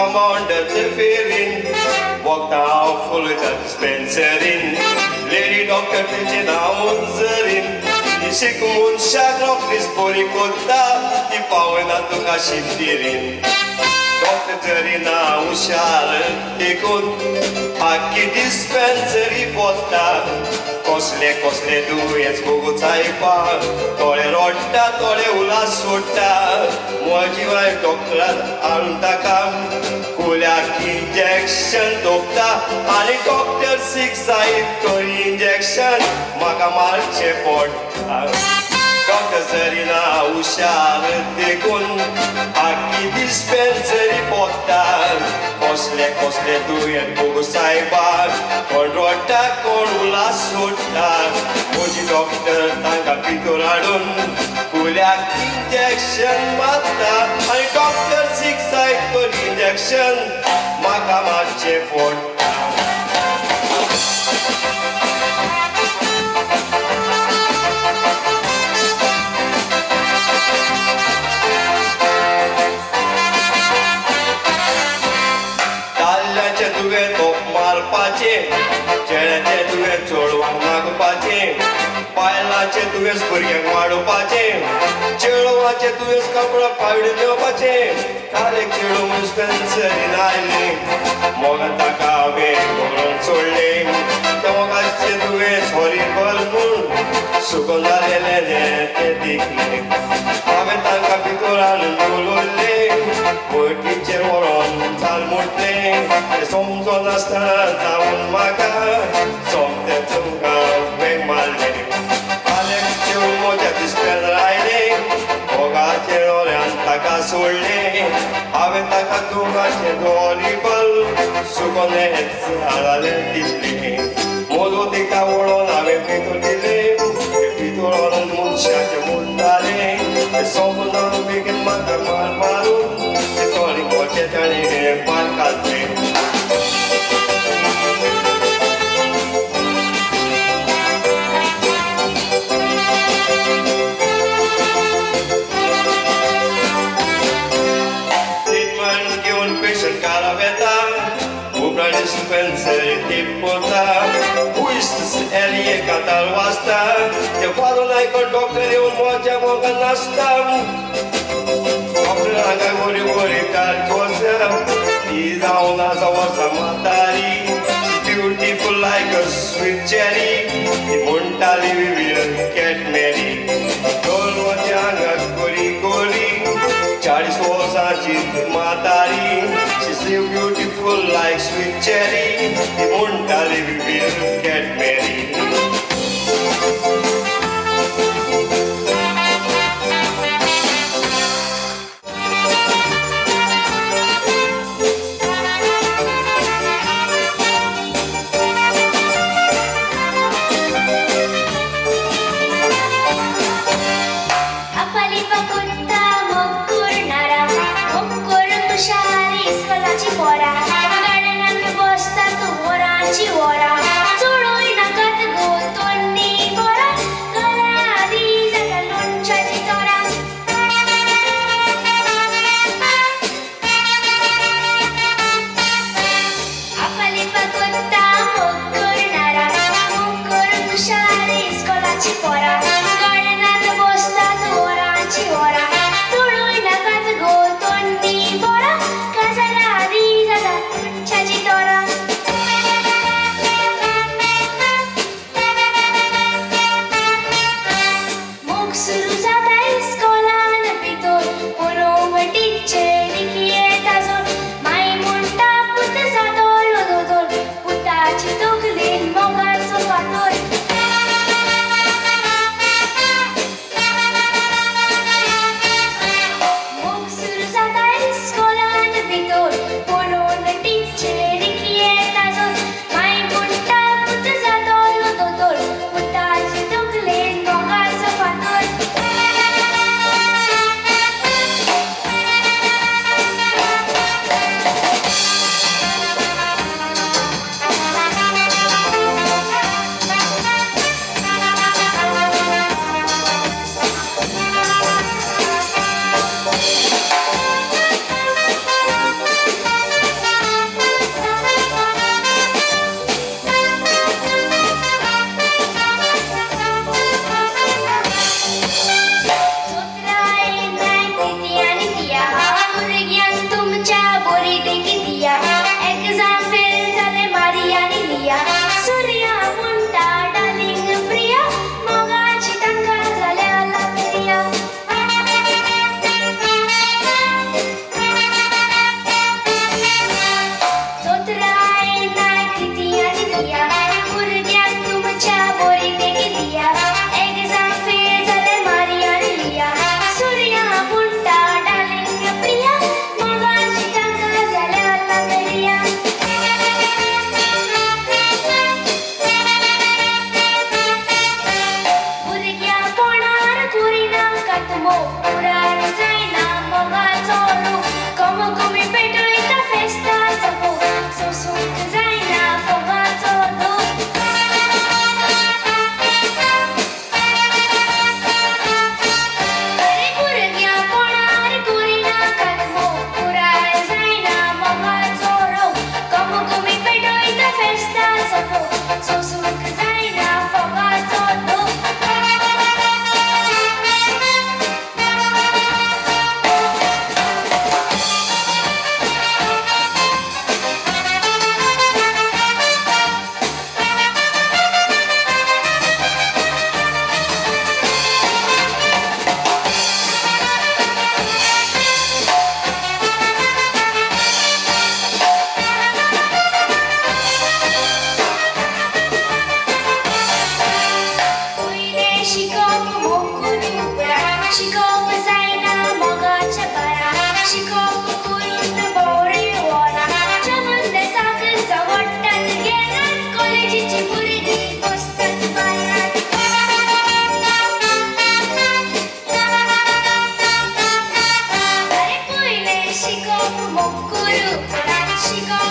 commanded the fearing, walked down full of dispensarin, Lady Doctor Tigina Munzarin, și cum un șagroc disporicota, tipau în atuca și tirin. Doctorina ușară, ticun, achi dispensarii bota, cosle duieți buguțai pa, tole rotta, tole ula surta, mogi mai doctorat aluntaca, culea injection docta, ali doctor six side to injection, magamal ce porta. Doctor Zărina ușară de gun, achi dispensarii bota, cosle duieți buguțai pa, con rotta, con ula surta, mogi doctor tanga pitorarun, culea injection mata, ali doctor six side to injection, magamal ce porta. Cele tuve छोड़वा मागो पाचे पायलाचे तुवे स्पुर्गे वाडो पाचे चेळवाचे तुवे कपडा पाडल्यो पाचे काले खेळो मुस्पेन्सरी नायले मोगता कावे गोळून सोडले तेव्हाचे तुवे छोरी बलमून सुकून जालेले ते दिखले हांवें तांकां भितोरान उलोवले वटीचेर व्हरोन चाल मोडले समजो नासतना जावन म्हाका सोमते तुमकां वेग मारले काले खेळून म्हज्या दिसप्यान रायले मोगाचेर ओऱ्यान ताका सोडले हांवें ताका दोगांचे दोरी बल सुकून झाडाले दिसले मोदो तिका वळोन हांवें भितर दिले भितर व्हरोन मनशाचे मुद्दाले समजून बेगीन म्हाका मार मारून तोरी मोचे ताणें पार घातले ट्रीटमेंट घेवन पेशंट घरा येता उपरांत डिस्पेन्सरी टिपता कुयस एलिये कातार वाजता ते फारून आयकून डॉक्टर येवन मोच्या मोगान नाचता डॉक्टर हांगा बरी बरी कारकोसा ती जावन आसा वर्सां म्हातारी ब्युटिफूल लायक अ स्वीट चेरी ती म्हणटाली वी वील गेट मॅरीड दोन वर्सां हांगा गोरी गोरी 40 वर्सांची म्हातारी she live beautiful like sweet cherry ती म्हणटाली वी वील गेट मॅरीड बोरी देखी दिया एग्जाम फेल झाले मारियानी लिया सूर्या मुंटा डार्लिंग प्रिया मोगाची तांकां झाल्या लागल्या सोत्राय नाय किती आणि दिया भुरग्याक तुमच्या बोरी देखी दिया एग्जाम फेल झाले मारियानी लिया सूर्या मुंटा डार्लिंग प्रिया मोगाची तांकां झाल्या लागल्या भुरग्या पोणार कुरिना कातमो पुराण जायना मोगाचो रूप घुमी पेटयता फेस्ताचो भोग सोसूंक जायना फोगाचो धूप अरे भुरग्या पोणार कुरिना कातमो पुराण जायना मोगाचो रूप घुमी पेटयता फेस्ताचो भोग सोसूंक जायना फोगाचो धूप पयले शिकोवप मोकून शिकोवप जायना मोगाच्या बारा शिकोवप करून बोरी वरां जमंदसाक जवडटात गेनात कॉलेजीची भुरगीं बसतात बारात अरे पयले शिकोवप मोकून शिकोवप